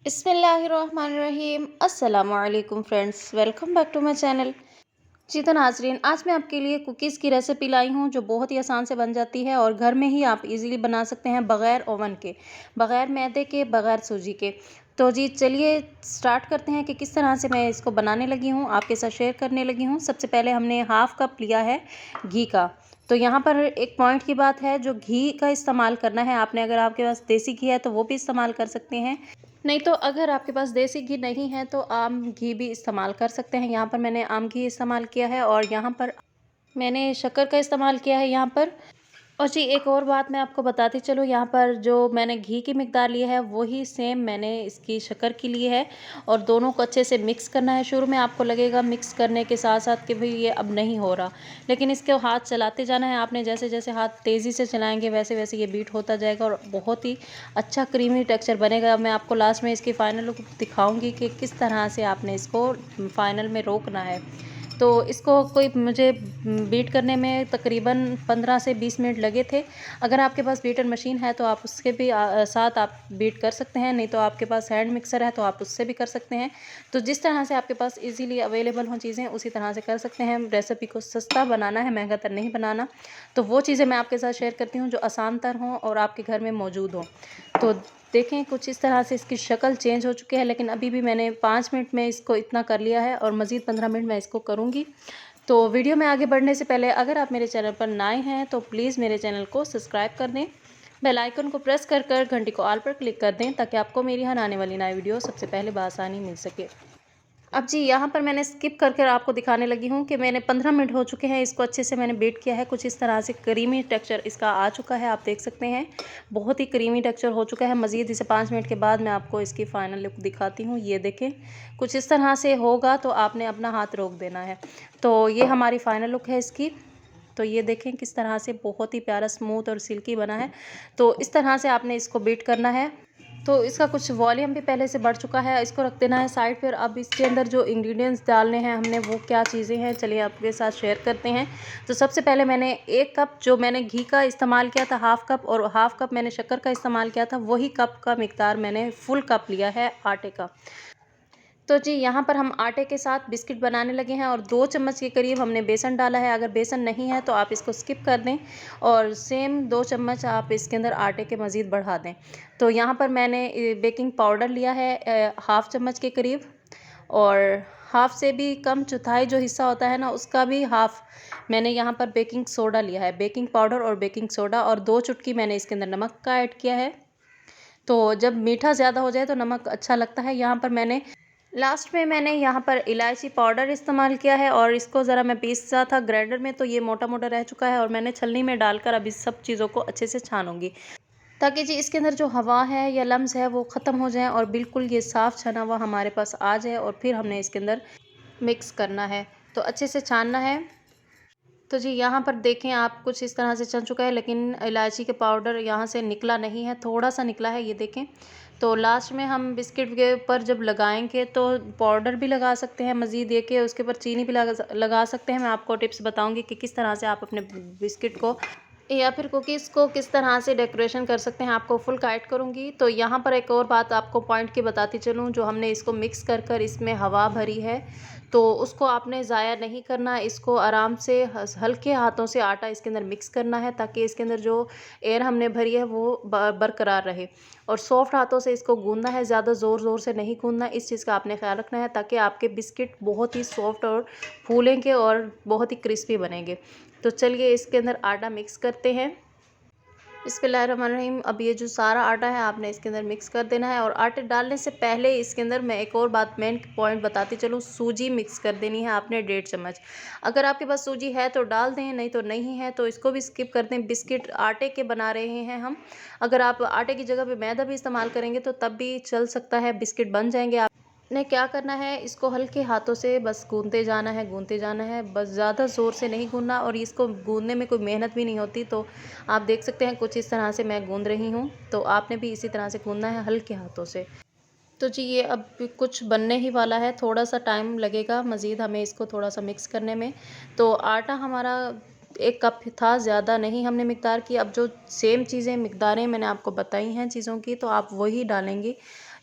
बिस्मिल्लाहिर्रहमानिर्रहीम। अस्सलामुअलैकुम friends, welcome back to my channel. जी तो नाज़रीन, आज मैं आपके लिए कुकीज़ की रेसिपी लाई हूँ जो बहुत ही आसान से बन जाती है और घर में ही आप इजीली बना सकते हैं, बग़ैर ओवन के, बग़ैर मैदे के, बग़ैर सूजी के। तो जी चलिए स्टार्ट करते हैं कि किस तरह से मैं इसको बनाने लगी हूँ, आपके साथ शेयर करने लगी हूँ। सबसे पहले हमने हाफ़ कप लिया है घी का। तो यहाँ पर एक पॉइंट की बात है, जो घी का इस्तेमाल करना है आपने, अगर आपके पास देसी घी है तो वो भी इस्तेमाल कर सकते हैं, नहीं तो अगर आपके पास देसी घी नहीं है तो आम घी भी इस्तेमाल कर सकते हैं। यहाँ पर मैंने आम घी इस्तेमाल किया है और यहाँ पर मैंने शक्कर का इस्तेमाल किया है यहाँ पर। और जी एक और बात मैं आपको बताती चलूँ, यहाँ पर जो मैंने घी की मिकदार ली है वही सेम मैंने इसकी शक्कर की ली है और दोनों को अच्छे से मिक्स करना है। शुरू में आपको लगेगा मिक्स करने के साथ साथ कि भाई ये अब नहीं हो रहा, लेकिन इसके हाथ चलाते जाना है आपने। जैसे जैसे हाथ तेज़ी से चलाएंगे वैसे वैसे ये बीट होता जाएगा और बहुत ही अच्छा क्रीमी टेक्सचर बनेगा। मैं आपको लास्ट में इसकी फ़ाइनल लुक दिखाऊँगी कि किस तरह से आपने इसको फ़ाइनल में रोकना है। तो इसको कोई मुझे बीट करने में तकरीबन 15 से 20 मिनट लगे थे। अगर आपके पास बीटर मशीन है तो आप उसके भी साथ आप बीट कर सकते हैं, नहीं तो आपके पास हैंड मिक्सर है तो आप उससे भी कर सकते हैं। तो जिस तरह से आपके पास इजीली अवेलेबल हों चीज़ें उसी तरह से कर सकते हैं। रेसिपी को सस्ता बनाना है, महंगा तर नहीं बनाना। तो वो चीज़ें मैं आपके साथ शेयर करती हूँ जो आसान तर हों और आपके घर में मौजूद हों। तो देखें कुछ इस तरह से इसकी शक्ल चेंज हो चुकी है, लेकिन अभी भी मैंने 5 मिनट में इसको इतना कर लिया है और मज़ीद 15 मिनट मैं इसको करूँगी। तो वीडियो में आगे बढ़ने से पहले अगर आप मेरे चैनल पर नए हैं तो प्लीज़ मेरे चैनल को सब्सक्राइब कर दें, बेल आइकन को प्रेस कर कर घंटी को ऑल पर क्लिक कर दें ताकि आपको मेरी हर आने वाली नई वीडियो सबसे पहले बआसानी मिल सके। अब जी यहाँ पर मैंने स्किप करके आपको दिखाने लगी हूँ कि मैंने 15 मिनट हो चुके हैं, इसको अच्छे से मैंने बीट किया है। कुछ इस तरह से क्रीमी टेक्सचर इसका आ चुका है, आप देख सकते हैं बहुत ही क्रीमी टेक्सचर हो चुका है। मज़ीद इसे 5 मिनट के बाद मैं आपको इसकी फ़ाइनल लुक दिखाती हूँ। ये देखें कुछ इस तरह से होगा तो आपने अपना हाथ रोक देना है। तो ये हमारी फ़ाइनल लुक है इसकी। तो ये देखें किस तरह से बहुत ही प्यारा स्मूथ और सिल्की बना है। तो इस तरह से आपने इसको बीट करना है। तो इसका कुछ वॉल्यूम भी पहले से बढ़ चुका है, इसको रख देना है साइड पर। अब इसके अंदर जो इंग्रेडिएंट्स डालने हैं हमने वो क्या चीज़ें हैं चलिए आपके साथ शेयर करते हैं। तो सबसे पहले मैंने 1 कप जो मैंने घी का इस्तेमाल किया था, हाफ़ कप, और हाफ़ कप मैंने शक्कर का इस्तेमाल किया था, वही कप का मिकदार मैंने फुल कप लिया है आटे का। तो जी यहाँ पर हम आटे के साथ बिस्किट बनाने लगे हैं और 2 चम्मच के करीब हमने बेसन डाला है। अगर बेसन नहीं है तो आप इसको स्किप कर दें और सेम 2 चम्मच आप इसके अंदर आटे के मज़ीद बढ़ा दें। तो यहाँ पर मैंने बेकिंग पाउडर लिया है हाफ़ चम्मच के करीब, और हाफ़ से भी कम, चौथाई जो हिस्सा होता है ना उसका भी हाफ़ मैंने यहाँ पर बेकिंग सोडा लिया है। बेकिंग पाउडर और बेकिंग सोडा, और 2 चुटकी मैंने इसके अंदर नमक का ऐड किया है। तो जब मीठा ज़्यादा हो जाए तो नमक अच्छा लगता है। यहाँ पर मैंने लास्ट में मैंने यहाँ पर इलायची पाउडर इस्तेमाल किया है और इसको ज़रा मैं पीसा था ग्राइंडर में, तो ये मोटा मोटा रह चुका है और मैंने छलनी में डालकर अब इस सब चीज़ों को अच्छे से छानूंगी ताकि जी इसके अंदर जो हवा है या लम्स है वो ख़त्म हो जाए और बिल्कुल ये साफ़ छना हुआ हमारे पास आ जाए, और फिर हमने इसके अंदर मिक्स करना है। तो अच्छे से छानना है। तो जी यहाँ पर देखें आप कुछ इस तरह से चल चुका है, लेकिन इलायची के पाउडर यहाँ से निकला नहीं है, थोड़ा सा निकला है, ये देखें। तो लास्ट में हम बिस्किट के ऊपर जब लगाएंगे तो पाउडर भी लगा सकते हैं, मज़ीद ये कि उसके ऊपर चीनी भी लगा सकते हैं। मैं आपको टिप्स बताऊंगी कि किस तरह से आप अपने बिस्किट को या फिर कुकीज़ को किस तरह से डेकोरेशन कर सकते हैं, आपको फुल गाइड करूँगी। तो यहाँ पर एक और बात आपको पॉइंट की बताती चलूँ, जो हमने इसको मिक्स कर कर इसमें हवा भरी है तो उसको आपने ज़ाया नहीं करना। इसको आराम से हल्के हाथों से आटा इसके अंदर मिक्स करना है ताकि इसके अंदर जो एयर हमने भरी है वो बरकरार रहे, और सॉफ्ट हाथों से इसको गूंदना है, ज़्यादा ज़ोर ज़ोर से नहीं गूंदना। इस चीज़ का आपने ख्याल रखना है ताकि आपके बिस्किट बहुत ही सॉफ्ट और फूलेंगे और बहुत ही क्रिस्पी बनेंगे। तो चलिए इसके अंदर आटा मिक्स करते हैं। बिस्मिल्लाहिर्रहमानिर्रहीम। अब ये जो सारा आटा है आपने इसके अंदर मिक्स कर देना है, और आटे डालने से पहले इसके अंदर मैं एक और बात मेन पॉइंट बताती चलूँ, सूजी मिक्स कर देनी है आपने 1.5 चम्मच। अगर आपके पास सूजी है तो डाल दें, नहीं तो नहीं है तो इसको भी स्किप कर दें। बिस्किट आटे के बना रहे हैं हम, अगर आप आटे की जगह पे मैदा भी इस्तेमाल करेंगे तो तब भी चल सकता है, बिस्किट बन जाएंगे। ने क्या करना है, इसको हल्के हाथों से बस गूंदते जाना है, गूंदते जाना है, बस ज़्यादा ज़ोर से नहीं गूंदना, और इसको गूंदने में कोई मेहनत भी नहीं होती। तो आप देख सकते हैं कुछ इस तरह से मैं गूंद रही हूँ, तो आपने भी इसी तरह से गूंदना है हल्के हाथों से। तो जी ये अब कुछ बनने ही वाला है, थोड़ा सा टाइम लगेगा मज़ीद हमें इसको थोड़ा सा मिक्स करने में। तो आटा हमारा 1 कप था, ज़्यादा नहीं हमने मिकदार की। अब जो सेम चीज़ें मिकदारें मैंने आपको बताई हैं चीज़ों की, तो आप वही डालेंगी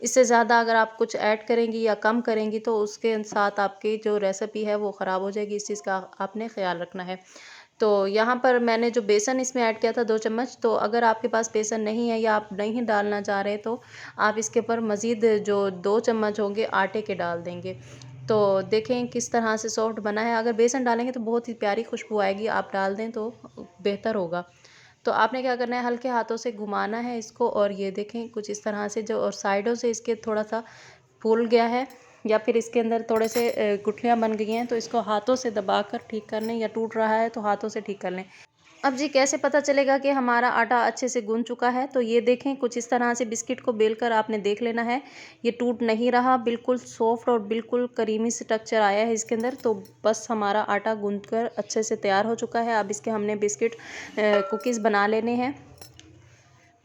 इससे ज़्यादा अगर आप कुछ ऐड करेंगी या कम करेंगी तो उसके साथ आपकी जो रेसिपी है वो ख़राब हो जाएगी। इस चीज़ का आपने ख़्याल रखना है। तो यहाँ पर मैंने जो बेसन इसमें ऐड किया था 2 चम्मच, तो अगर आपके पास बेसन नहीं है या आप नहीं डालना चाह रहे तो आप इसके ऊपर मज़ीद जो 2 चम्मच होंगे आटे के डाल देंगे। तो देखें किस तरह से सॉफ्ट बना है। अगर बेसन डालेंगे तो बहुत ही प्यारी खुशबू आएगी, आप डाल दें तो बेहतर होगा। तो आपने क्या करना है, हल्के हाथों से घुमाना है इसको और ये देखें कुछ इस तरह से जो और साइडों से इसके थोड़ा-सा फूल गया है या फिर इसके अंदर थोड़े से गुठलियाँ बन गई हैं, तो इसको हाथों से दबाकर ठीक कर लें या टूट रहा है तो हाथों से ठीक कर लें। अब जी कैसे पता चलेगा कि हमारा आटा अच्छे से गूँथ चुका है? तो ये देखें कुछ इस तरह से बिस्किट को बेलकर आपने देख लेना है। ये टूट नहीं रहा, बिल्कुल सॉफ्ट और बिल्कुल क्रीमी स्ट्रक्चर आया है इसके अंदर। तो बस हमारा आटा गूँथ कर अच्छे से तैयार हो चुका है। अब इसके हमने बिस्किट कुकीज़ बना लेने हैं।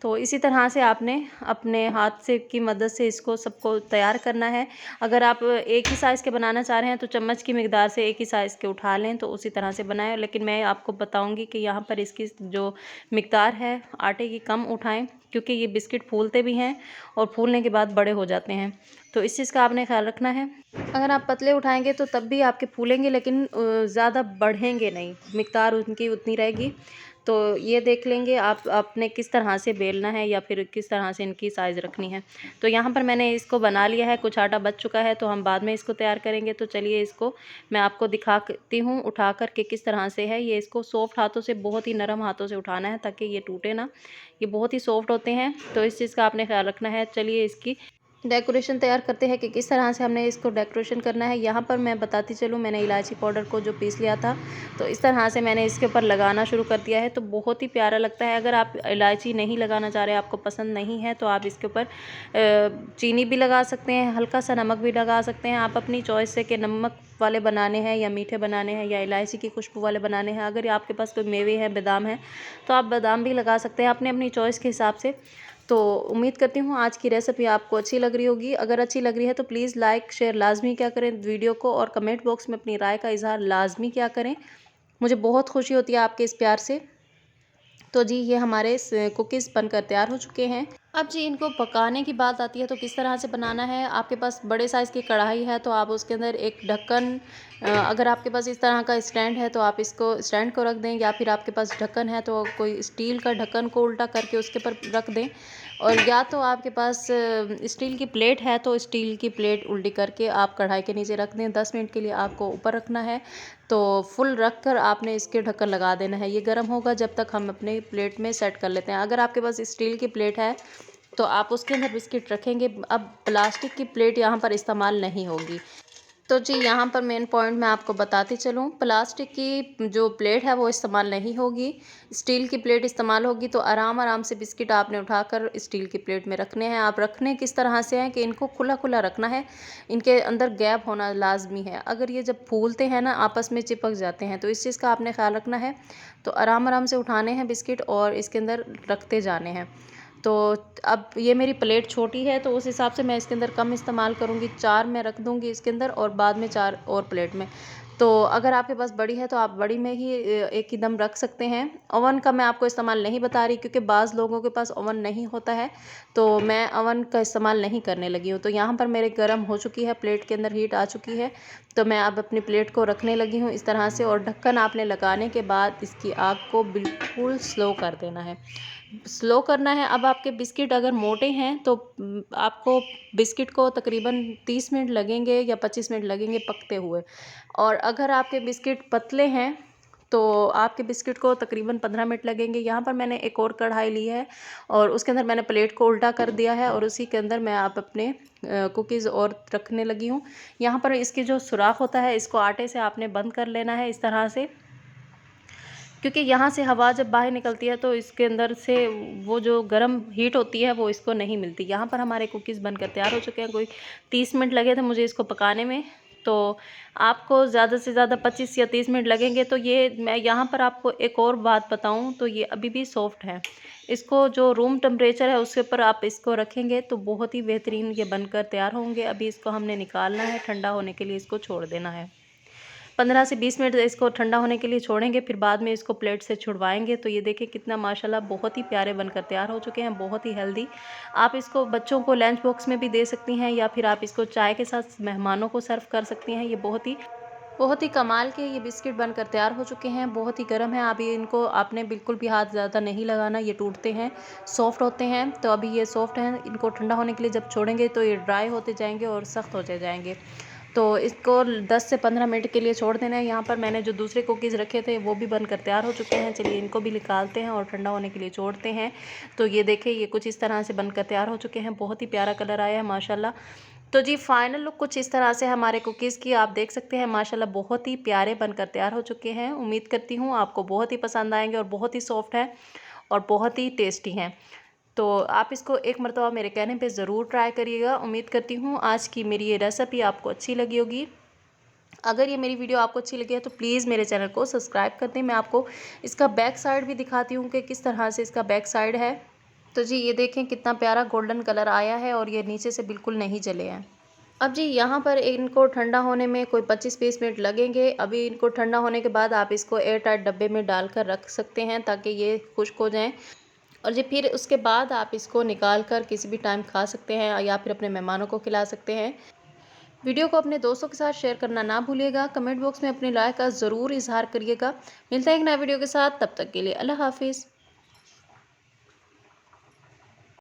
तो इसी तरह से आपने अपने हाथ से की मदद से इसको सबको तैयार करना है। अगर आप एक ही साइज़ के बनाना चाह रहे हैं तो चम्मच की मिकदार से एक ही साइज़ के उठा लें, तो उसी तरह से बनाएं। लेकिन मैं आपको बताऊंगी कि यहाँ पर इसकी जो मिकदार है आटे की कम उठाएं, क्योंकि ये बिस्किट फूलते भी हैं और फूलने के बाद बड़े हो जाते हैं। तो इस चीज़ का आपने ख्याल रखना है। अगर आप पतले उठाएंगे तो तब भी आपके फूलेंगे, लेकिन ज़्यादा बढ़ेंगे नहीं, मिकदार उनकी उतनी रहेगी। तो ये देख लेंगे आप आपने किस तरह से बेलना है या फिर किस तरह से इनकी साइज़ रखनी है। तो यहाँ पर मैंने इसको बना लिया है, कुछ आटा बच चुका है तो हम बाद में इसको तैयार करेंगे। तो चलिए इसको मैं आपको दिखाती हूँ उठा कर के किस तरह से है। ये इसको सॉफ्ट हाथों से, बहुत ही नरम हाथों से उठाना है ताकि ये टूटे ना। ये बहुत ही सॉफ्ट होते हैं, तो इस चीज़ का आपने ख्याल रखना है। चलिए इसकी डेकोरेशन तैयार करते हैं कि किस तरह से हमने इसको डेकोरेशन करना है। यहाँ पर मैं बताती चलूँ, मैंने इलायची पाउडर को जो पीस लिया था, तो इस तरह से मैंने इसके ऊपर लगाना शुरू कर दिया है। तो बहुत ही प्यारा लगता है। अगर आप इलायची नहीं लगाना चाह रहे, आपको पसंद नहीं है, तो आप इसके ऊपर चीनी भी लगा सकते हैं, हल्का सा नमक भी लगा सकते हैं। आप अपनी चॉइस से कि नमक वाले बनाने हैं या मीठे बनाने हैं या इलायची की खुशबू वाले बनाने हैं। अगर आपके पास कोई मेवे हैं, बादाम है, तो आप बादाम भी लगा सकते हैं अपने अपनी चॉइस के हिसाब से। तो उम्मीद करती हूँ आज की रेसिपी आपको अच्छी लग रही होगी। अगर अच्छी लग रही है तो प्लीज़ लाइक शेयर लाजमी क्या करें वीडियो को, और कमेंट बॉक्स में अपनी राय का इजहार लाजमी क्या करें। मुझे बहुत खुशी होती है आपके इस प्यार से। तो जी ये हमारे कुकीज़ बनकर तैयार हो चुके हैं। अब जी इनको पकाने की बात आती है तो किस तरह से बनाना है। आपके पास बड़े साइज़ की कढ़ाई है तो आप उसके अंदर एक ढक्कन, अगर आपके पास इस तरह का स्टैंड है तो आप इसको स्टैंड को रख दें, या फिर आपके पास ढक्कन है तो कोई स्टील का ढक्कन को उल्टा करके उसके ऊपर रख दें। और या तो आपके पास स्टील की प्लेट है तो स्टील की प्लेट उल्टी करके आप कढ़ाई के नीचे रख दें। 10 मिनट के लिए आपको ऊपर रखना है। तो फुल रख कर आपने इसके ढक्कन लगा देना है। ये गर्म होगा जब तक हम अपने प्लेट में सेट कर लेते हैं। अगर आपके पास स्टील की प्लेट है तो आप उसके अंदर बिस्किट रखेंगे। अब प्लास्टिक की प्लेट यहाँ पर इस्तेमाल नहीं होगी। तो जी यहाँ पर मेन पॉइंट मैं आपको बताती चलूँ, प्लास्टिक की जो प्लेट है वो इस्तेमाल नहीं होगी, स्टील की प्लेट इस्तेमाल होगी। तो आराम आराम से बिस्किट आपने उठाकर स्टील की प्लेट में रखने हैं। आप रखने किस तरह से हैं कि इनको खुला खुला रखना है, इनके अंदर गैप होना लाजमी है। अगर ये जब फूलते हैं ना आपस में चिपक जाते हैं, तो इस चीज़ का आपने ख्याल रखना है। तो आराम आराम से उठाने हैं बिस्किट और इसके अंदर रखते जाने हैं। तो अब ये मेरी प्लेट छोटी है तो उस हिसाब से मैं इसके अंदर कम इस्तेमाल करूँगी, 4 मैं रख दूँगी इसके अंदर और बाद में 4 और प्लेट में। तो अगर आपके पास बड़ी है तो आप बड़ी में ही एक ही दम रख सकते हैं। ओवन का मैं आपको इस्तेमाल नहीं बता रही क्योंकि बाज़ लोगों के पास ओवन नहीं होता है, तो मैं ओवन का इस्तेमाल नहीं करने लगी हूँ। तो यहाँ पर मेरे गर्म हो चुकी है, प्लेट के अंदर हीट आ चुकी है, तो मैं अब अपनी प्लेट को रखने लगी हूँ इस तरह से। और ढक्कन आपने लगाने के बाद इसकी आग को बिल्कुल स्लो कर देना है, स्लो करना है। अब आपके बिस्किट अगर मोटे हैं तो आपको बिस्किट को तकरीबन 30 मिनट लगेंगे या 25 मिनट लगेंगे पकते हुए। और अगर आपके बिस्किट पतले हैं तो आपके बिस्किट को तकरीबन 15 मिनट लगेंगे। यहाँ पर मैंने एक और कढ़ाई ली है और उसके अंदर मैंने प्लेट को उल्टा कर दिया है और उसी के अंदर मैं आप अपने कुकीज़ और रखने लगी हूँ। यहाँ पर इसकी जो सुराख होता है इसको आटे से आपने बंद कर लेना है इस तरह से, क्योंकि यहाँ से हवा जब बाहर निकलती है तो इसके अंदर से वो जो गर्म हीट होती है वो इसको नहीं मिलती। यहाँ पर हमारे कुकीज़ बनकर तैयार हो चुके हैं। कोई 30 मिनट लगे थे मुझे इसको पकाने में, तो आपको ज़्यादा से ज़्यादा 25 या 30 मिनट लगेंगे। तो ये मैं यहाँ पर आपको एक और बात बताऊँ तो ये अभी भी सॉफ्ट है। इसको जो रूम टेम्परेचर है उसके ऊपर आप इसको रखेंगे तो बहुत ही बेहतरीन ये बनकर तैयार होंगे। अभी इसको हमने निकालना है, ठंडा होने के लिए इसको छोड़ देना है। 15 से 20 मिनट इसको ठंडा होने के लिए छोड़ेंगे, फिर बाद में इसको प्लेट से छुड़वाएंगे। तो ये देखिए कितना माशाल्लाह बहुत ही प्यारे बनकर तैयार हो चुके हैं, बहुत ही हेल्दी। आप इसको बच्चों को लंच बॉक्स में भी दे सकती हैं या फिर आप इसको चाय के साथ मेहमानों को सर्व कर सकती हैं। ये बहुत ही कमाल के ये बिस्किट बनकर तैयार हो चुके हैं, बहुत ही गर्म है। अभी इनको आपने बिल्कुल भी हाथ ज़्यादा नहीं लगाना, ये टूटते हैं, सॉफ्ट होते हैं। तो अभी ये सॉफ्ट हैं, इनको ठंडा होने के लिए जब छोड़ेंगे तो ये ड्राई होते जाएंगे और सख्त होते जाएंगे। तो इसको 10 से 15 मिनट के लिए छोड़ देना है। यहाँ पर मैंने जो दूसरे कुकीज़ रखे थे वो भी बनकर तैयार हो चुके हैं। चलिए इनको भी निकालते हैं और ठंडा होने के लिए छोड़ते हैं। तो ये देखें, ये कुछ इस तरह से बनकर तैयार हो चुके हैं, बहुत ही प्यारा कलर आया है माशाल्लाह। तो जी फाइनल लुक कुछ इस तरह से हमारे कुकीज़ की आप देख सकते हैं, माशाल्लाह बहुत ही प्यारे बनकर तैयार हो चुके हैं। उम्मीद करती हूँ आपको बहुत ही पसंद आएंगे और बहुत ही सॉफ्ट है और बहुत ही टेस्टी हैं। तो आप इसको एक मरतबा मेरे कहने पे ज़रूर ट्राई करिएगा। उम्मीद करती हूँ आज की मेरी ये रेसिपी आपको अच्छी लगी होगी। अगर ये मेरी वीडियो आपको अच्छी लगी है तो प्लीज़ मेरे चैनल को सब्सक्राइब कर दें। मैं आपको इसका बैक साइड भी दिखाती हूँ कि किस तरह से इसका बैक साइड है। तो जी ये देखें कितना प्यारा गोल्डन कलर आया है और ये नीचे से बिल्कुल नहीं जले हैं। अब जी यहाँ पर इनको ठंडा होने में कोई 25-20 मिनट लगेंगे। अभी इनको ठंडा होने के बाद आप इसको एयर टाइट डब्बे में डालकर रख सकते हैं ताकि ये खुश्क हो जाएं। और जी फिर उसके बाद आप इसको निकाल कर किसी भी टाइम खा सकते हैं या फिर अपने मेहमानों को खिला सकते हैं। वीडियो को अपने दोस्तों के साथ शेयर करना ना भूलिएगा। कमेंट बॉक्स में अपनी राय का ज़रूर इजहार करिएगा। मिलते हैं एक नए वीडियो के साथ, तब तक के लिए अल्लाह हाफिज़।